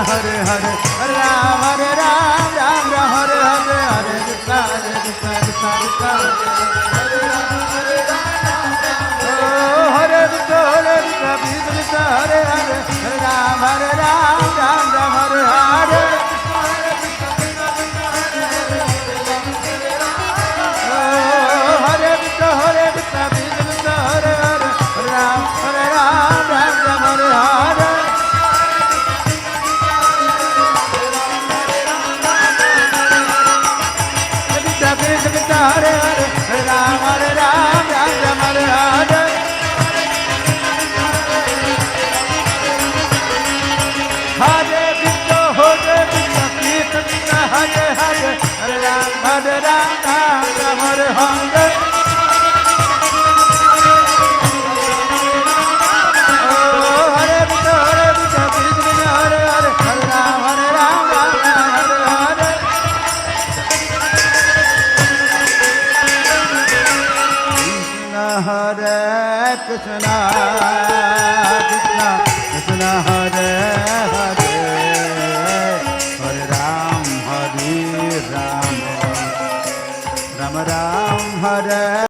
Hare Hare, Hare Ram, Ram Ram, Hare Hare, Hare Krishna, Krishna Krishna, Hare Rama, Hare Rama, oh Hare Krishna, Krishna Hare Hare, Hare Ram, Ram Ram, Hare Hare. Hare Hare, Hare Ram, Ram Ram, Hare Hare. Hare Krishna, Krishna Hare Hare, Hare Ram, Ram Ram, Hare Hare. Oh, Hare Krishna, Krishna Hare Hare, Hare Ram, Ram Hare Hare. Hare Krishna, Krishna Krishna Hare Hare, Hare Ram, Ram Ram, Hare